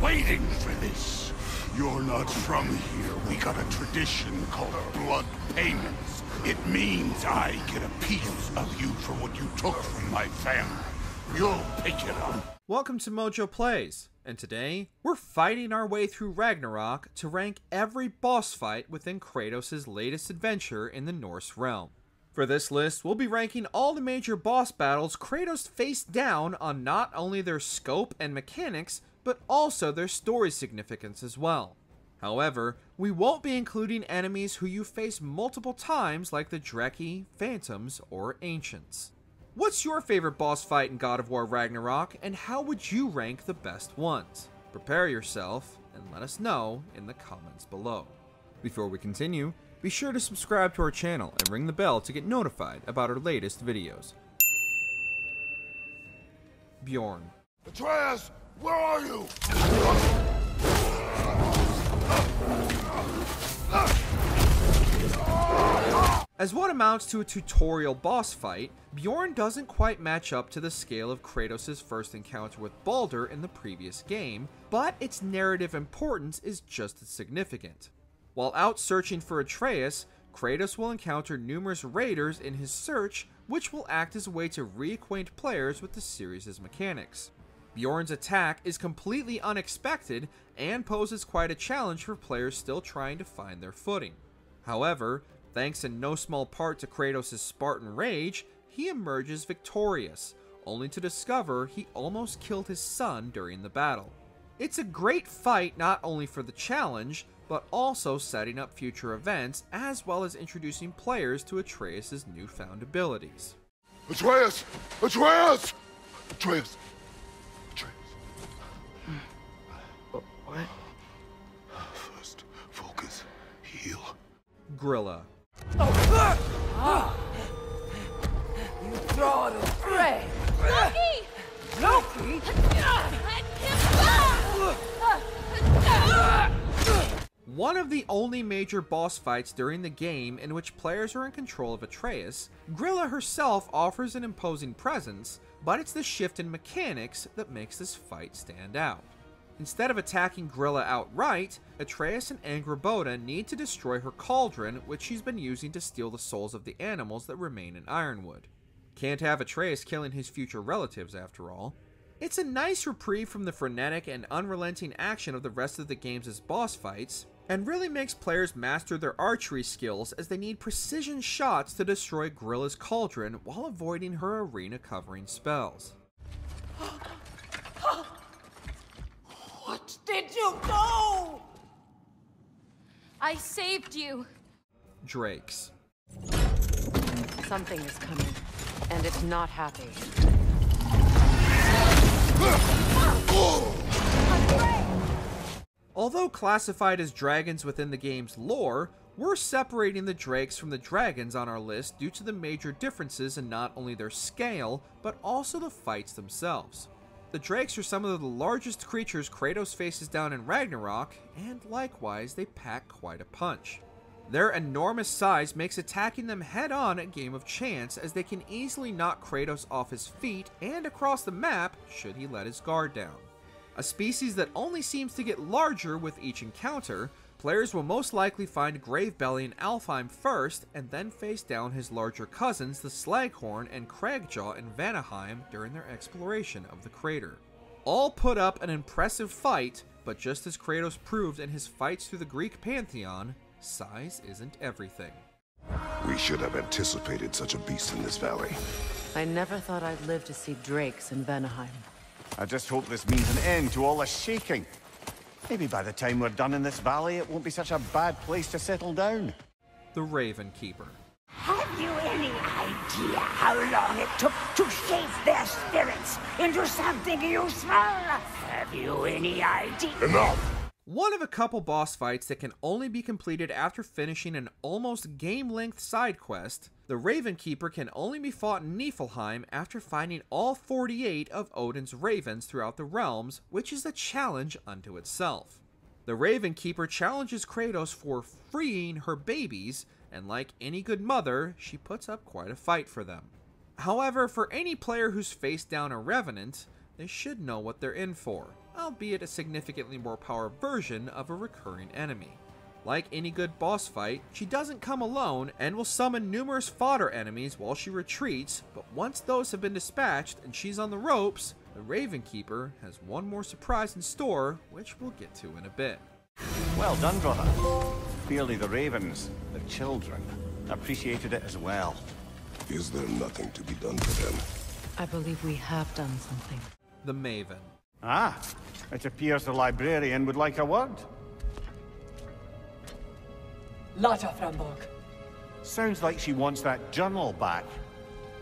waiting for this. You're not from here. We got a tradition called blood payments. It means I get a piece of you for what you took from my family. You'll pick it up. Welcome to MojoPlays, and today we're fighting our way through Ragnarok to rank every boss fight within Kratos' latest adventure in the Norse realm. For this list, we'll be ranking all the major boss battles Kratos faced down on not only their scope and mechanics, but also their story significance as well. However, we won't be including enemies who you face multiple times like the Dreki, Phantoms, or Ancients. What's your favorite boss fight in God of War Ragnarok, and how would you rank the best ones? Prepare yourself, and let us know in the comments below. Before we continue, be sure to subscribe to our channel and ring the bell to get notified about our latest videos. Bjorn. Atreus, where are you? As what amounts to a tutorial boss fight, Bjorn doesn't quite match up to the scale of Kratos' first encounter with Baldur in the previous game, but its narrative importance is just as significant. While out searching for Atreus, Kratos will encounter numerous raiders in his search, which will act as a way to reacquaint players with the series' mechanics. Bjorn's attack is completely unexpected and poses quite a challenge for players still trying to find their footing. However, thanks in no small part to Kratos' Spartan rage, he emerges victorious, only to discover he almost killed his son during the battle. It's a great fight not only for the challenge, but also setting up future events, as well as introducing players to Atreus' newfound abilities. Atreus! Atreus! Atreus! Atreus. What? First, focus. Heal. Gryla. You throw it away! Loki! Loki? Let him go! One of the only major boss fights during the game in which players are in control of Atreus, Gryla herself offers an imposing presence, but it's the shift in mechanics that makes this fight stand out. Instead of attacking Gryla outright, Atreus and Angrboda need to destroy her cauldron, which she's been using to steal the souls of the animals that remain in Ironwood. Can't have Atreus killing his future relatives after all. It's a nice reprieve from the frenetic and unrelenting action of the rest of the game's boss fights, and really makes players master their archery skills as they need precision shots to destroy Gryla's cauldron while avoiding her arena covering spells. What did you do? I saved you. Drakes. Something is coming, and it's not happy. Although classified as dragons within the game's lore, we're separating the drakes from the dragons on our list due to the major differences in not only their scale, but also the fights themselves. The drakes are some of the largest creatures Kratos faces down in Ragnarok, and likewise they pack quite a punch. Their enormous size makes attacking them head-on a game of chance, as they can easily knock Kratos off his feet and across the map should he let his guard down. A species that only seems to get larger with each encounter, players will most likely find Gravebelly in Alfheim first, and then face down his larger cousins the Slaghorn and Cragjaw in Vanaheim during their exploration of the crater. All put up an impressive fight, but just as Kratos proved in his fights through the Greek pantheon, size isn't everything. We should have anticipated such a beast in this valley. I never thought I'd live to see drakes in Vanaheim. I just hope this means an end to all this shaking. Maybe by the time we're done in this valley, it won't be such a bad place to settle down. The Raven Keeper. Have you any idea how long it took to shape their spirits into something useful? Have you any idea? Enough! One of a couple boss fights that can only be completed after finishing an almost game-length side quest, the Raven Keeper can only be fought in Niflheim after finding all 48 of Odin's ravens throughout the realms, which is a challenge unto itself. The Raven Keeper challenges Kratos for freeing her babies, and like any good mother, she puts up quite a fight for them. However, for any player who's faced down a Revenant, they should know what they're in for. albeit a significantly more powerful version of a recurring enemy. Like any good boss fight, she doesn't come alone and will summon numerous fodder enemies while she retreats, but once those have been dispatched and she's on the ropes, the Raven Keeper has one more surprise in store, which we'll get to in a bit. Well done, brother. Clearly the ravens, the children, appreciated it as well. Is there nothing to be done for them? I believe we have done something. The Maven. Ah, it appears the librarian would like a word. Lotta Framborg. Sounds like she wants that journal back.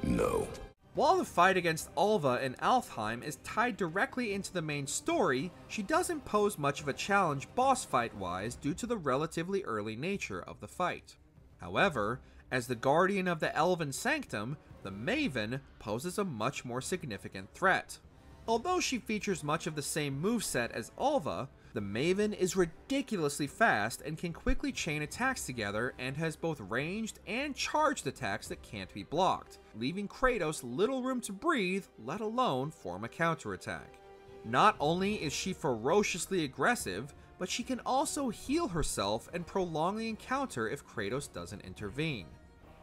No. While the fight against Alva in Alfheim is tied directly into the main story, she doesn't pose much of a challenge boss fight-wise due to the relatively early nature of the fight. However, as the guardian of the Elven Sanctum, the Maven poses a much more significant threat. Although she features much of the same moveset as Alva, the Maven is ridiculously fast and can quickly chain attacks together and has both ranged and charged attacks that can't be blocked, leaving Kratos little room to breathe, let alone form a counterattack. Not only is she ferociously aggressive, but she can also heal herself and prolong the encounter if Kratos doesn't intervene.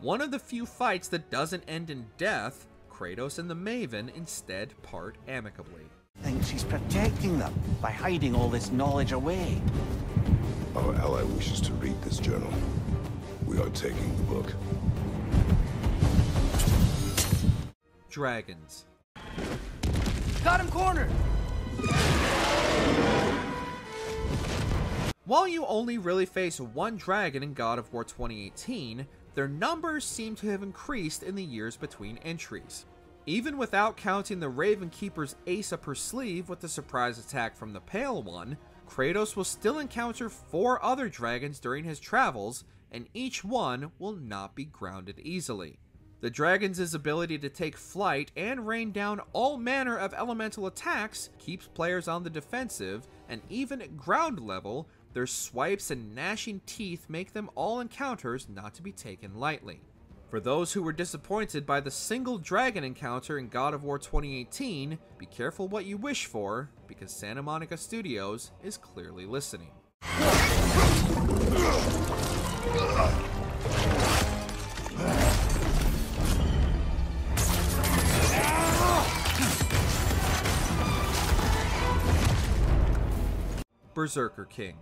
One of the few fights that doesn't end in death, Kratos and the Maven instead part amicably. Thinks she's protecting them by hiding all this knowledge away. Our ally wishes to read this journal. We are taking the book. Dragons. Got him cornered! While you only really face one dragon in God of War 2018, their numbers seem to have increased in the years between entries. Even without counting the Raven Keeper's ace up her sleeve with the surprise attack from the Pale One, Kratos will still encounter 4 other dragons during his travels, and each one will not be grounded easily. The dragons' ability to take flight and rain down all manner of elemental attacks keeps players on the defensive, and even at ground level, their swipes and gnashing teeth make them all encounters not to be taken lightly. For those who were disappointed by the single dragon encounter in God of War 2018, be careful what you wish for, because Santa Monica Studios is clearly listening. Berserker King.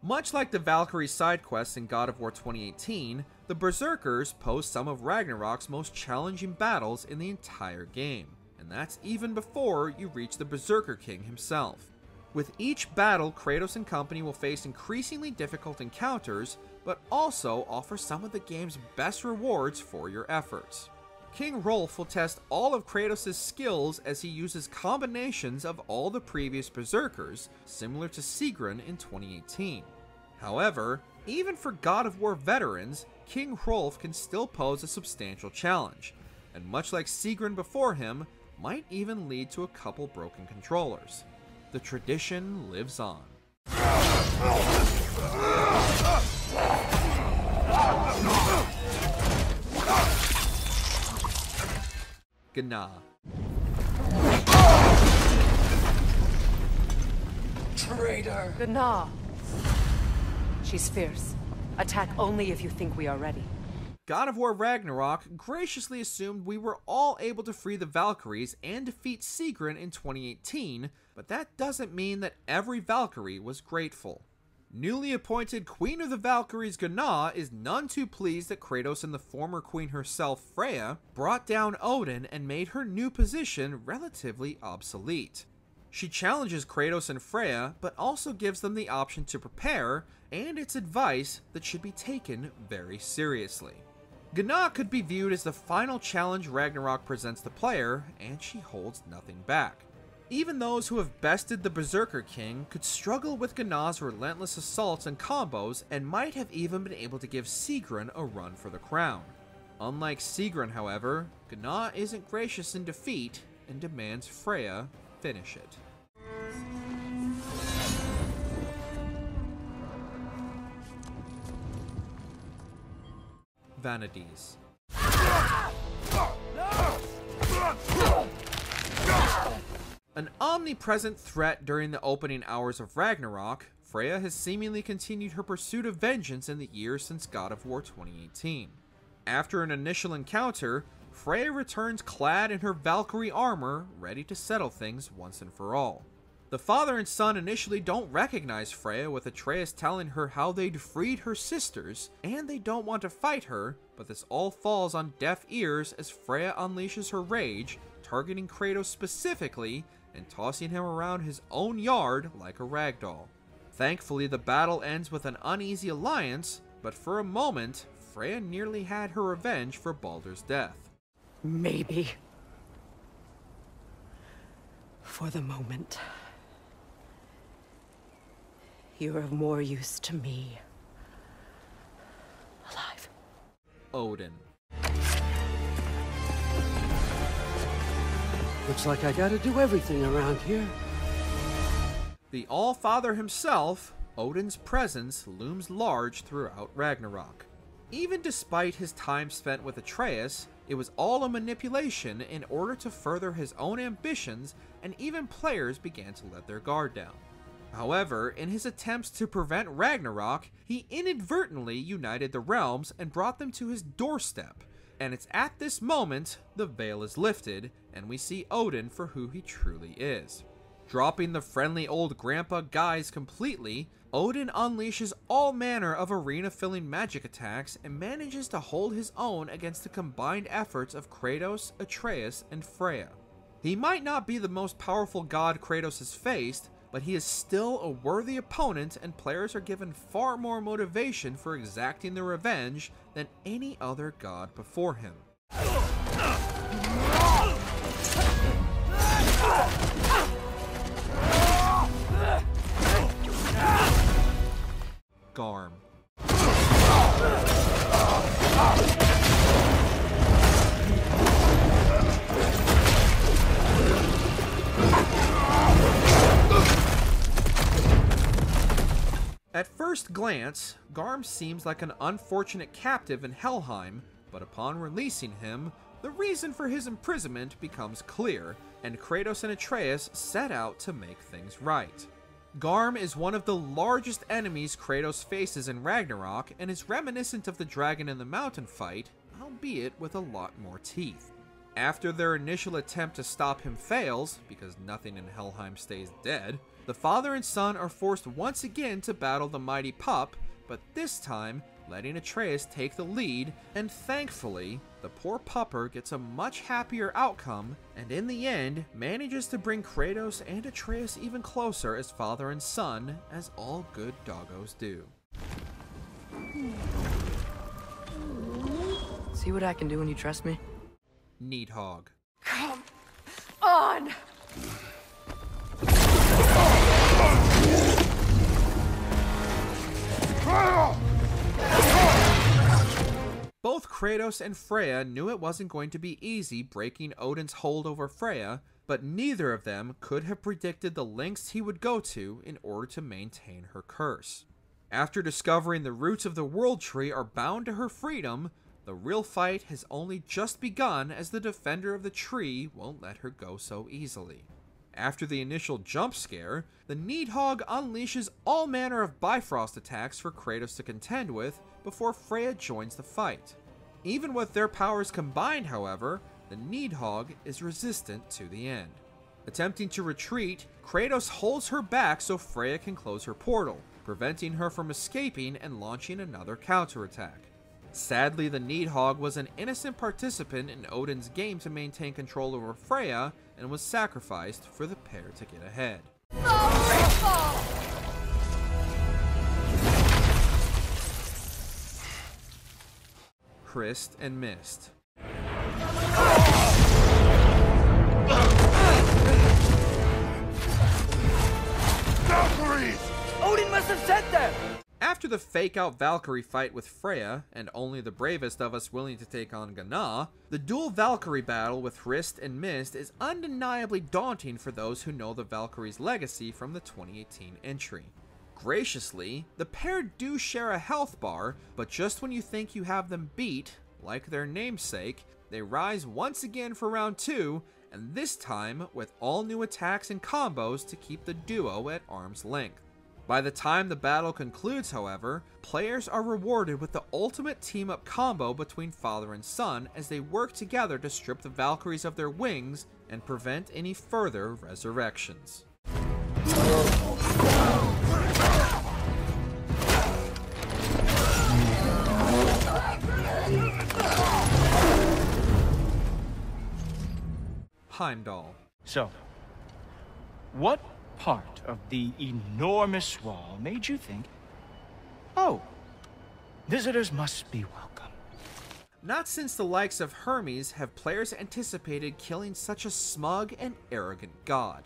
Much like the Valkyrie side quests in God of War 2018, the Berserkers pose some of Ragnarok's most challenging battles in the entire game, and that's even before you reach the Berserker King himself. With each battle, Kratos and company will face increasingly difficult encounters, but also offer some of the game's best rewards for your efforts. King Rolf will test all of Kratos' skills as he uses combinations of all the previous Berserkers, similar to Sigrun in 2018. However, even for God of War veterans, King Rolf can still pose a substantial challenge, and much like Sigrun before him, might even lead to a couple broken controllers. The tradition lives on. Gna. Traitor! Gna. She's fierce. Attack only if you think we are ready. God of War Ragnarok graciously assumed we were all able to free the Valkyries and defeat Sigrun in 2018, but that doesn't mean that every Valkyrie was grateful. Newly appointed Queen of the Valkyries Gna is none too pleased that Kratos and the former queen herself, Freya, brought down Odin and made her new position relatively obsolete. She challenges Kratos and Freya, but also gives them the option to prepare, and it's advice that should be taken very seriously. Gna could be viewed as the final challenge Ragnarok presents the player, and she holds nothing back. Even those who have bested the Berserker King could struggle with Gna's relentless assaults and combos, and might have even been able to give Sigrun a run for the crown. Unlike Sigrun, however, Gna isn't gracious in defeat, and demands Freya finish it. Vanities. An omnipresent threat during the opening hours of Ragnarok, Freya has seemingly continued her pursuit of vengeance in the years since God of War 2018. After an initial encounter, Freya returns clad in her Valkyrie armor, ready to settle things once and for all. The father and son initially don't recognize Freya, with Atreus telling her how they'd freed her sisters, and they don't want to fight her, but this all falls on deaf ears as Freya unleashes her rage, targeting Kratos specifically, and tossing him around his own yard like a ragdoll. Thankfully, the battle ends with an uneasy alliance, but for a moment, Freya nearly had her revenge for Baldur's death. Maybe. For the moment. You're of more use to me. Alive. Odin. Looks like I gotta do everything around here. The All-Father himself, Odin's presence looms large throughout Ragnarok. Even despite his time spent with Atreus, it was all a manipulation in order to further his own ambitions, and even players began to let their guard down. However, in his attempts to prevent Ragnarok, he inadvertently united the realms and brought them to his doorstep, and it's at this moment the veil is lifted, and we see Odin for who he truly is. Dropping the friendly old grandpa guise completely, Odin unleashes all manner of arena-filling magic attacks and manages to hold his own against the combined efforts of Kratos, Atreus, and Freya. He might not be the most powerful god Kratos has faced, but he is still a worthy opponent, and players are given far more motivation for exacting their revenge than any other god before him. Garm. At first glance, Garm seems like an unfortunate captive in Helheim, but upon releasing him, the reason for his imprisonment becomes clear, and Kratos and Atreus set out to make things right. Garm is one of the largest enemies Kratos faces in Ragnarok, and is reminiscent of the dragon in the mountain fight, albeit with a lot more teeth. After their initial attempt to stop him fails, because nothing in Helheim stays dead, the father and son are forced once again to battle the mighty pup, but this time letting Atreus take the lead, and thankfully, the poor pupper gets a much happier outcome, and in the end, manages to bring Kratos and Atreus even closer as father and son, as all good doggos do. See what I can do when you trust me? Needhog. Come on! Both Kratos and Freya knew it wasn't going to be easy breaking Odin's hold over Freya, but neither of them could have predicted the lengths he would go to in order to maintain her curse. After discovering the roots of the World Tree are bound to her freedom, the real fight has only just begun, as the defender of the tree won't let her go so easily. After the initial jump scare, the Needhog unleashes all manner of Bifrost attacks for Kratos to contend with before Freya joins the fight. Even with their powers combined, however, the Needhog is resistant to the end. Attempting to retreat, Kratos holds her back so Freya can close her portal, preventing her from escaping and launching another counterattack. Sadly, the Needhog was an innocent participant in Odin's game to maintain control over Freya, and was sacrificed for the pair to get ahead. Christ and Mist. Valkyries! Odin must have sent them! After the fake-out Valkyrie fight with Freya, and only the bravest of us willing to take on Gná, the dual Valkyrie battle with Hrist and Mist is undeniably daunting for those who know the Valkyrie's legacy from the 2018 entry. Graciously, the pair do share a health bar, but just when you think you have them beat, like their namesake, they rise once again for round 2, and this time with all new attacks and combos to keep the duo at arm's length. By the time the battle concludes, however, players are rewarded with the ultimate team-up combo between father and son as they work together to strip the Valkyries of their wings and prevent any further resurrections. Heimdall. So, what part of the enormous wall made you think, oh, visitors must be welcome? Not since the likes of Hermes have players anticipated killing such a smug and arrogant god.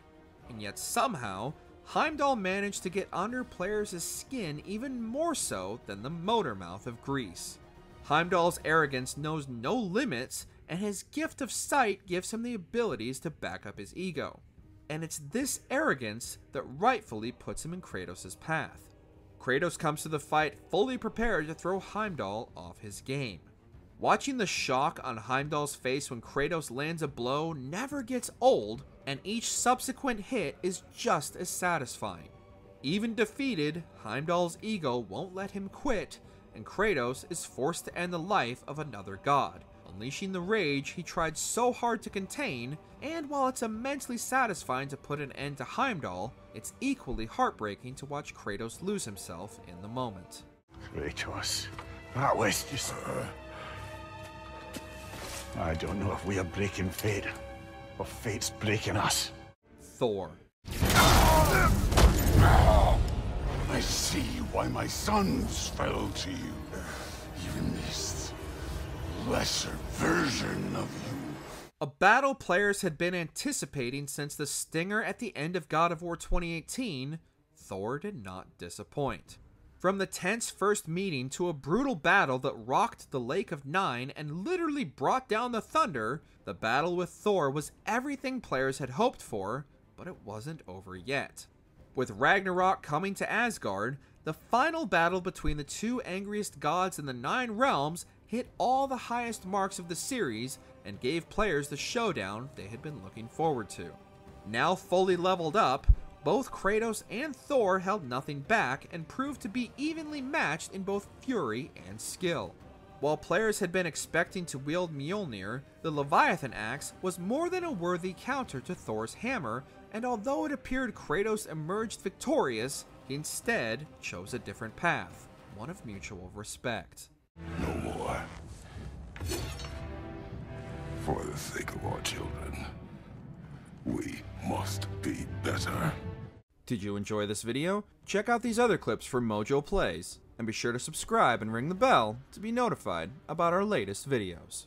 And yet somehow, Heimdall managed to get under players' skin even more so than the motor mouth of Greece. Heimdall's arrogance knows no limits, and his gift of sight gives him the abilities to back up his ego. And it's this arrogance that rightfully puts him in Kratos' path. Kratos comes to the fight fully prepared to throw Heimdall off his game. Watching the shock on Heimdall's face when Kratos lands a blow never gets old, and each subsequent hit is just as satisfying. Even defeated, Heimdall's ego won't let him quit, and Kratos is forced to end the life of another god, unleashing the rage he tried so hard to contain. And while it's immensely satisfying to put an end to Heimdall, it's equally heartbreaking to watch Kratos lose himself in the moment. Kratos, that was just... I don't know if we are breaking fate, or fate's breaking us. Thor. I see why my sons fell to you. Even this lesser version of you. A battle players had been anticipating since the stinger at the end of God of War 2018, Thor did not disappoint. From the tense first meeting to a brutal battle that rocked the Lake of Nine and literally brought down the thunder, the battle with Thor was everything players had hoped for, but it wasn't over yet. With Ragnarok coming to Asgard, the final battle between the two angriest gods in the 9 realms hit all the highest marks of the series and gave players the showdown they had been looking forward to. Now fully leveled up, both Kratos and Thor held nothing back and proved to be evenly matched in both fury and skill. While players had been expecting to wield Mjolnir, the Leviathan axe was more than a worthy counter to Thor's hammer, and although it appeared Kratos emerged victorious, he instead chose a different path, one of mutual respect. No more. For the sake of our children, we must be better. Did you enjoy this video? Check out these other clips from MojoPlays, and be sure to subscribe and ring the bell to be notified about our latest videos.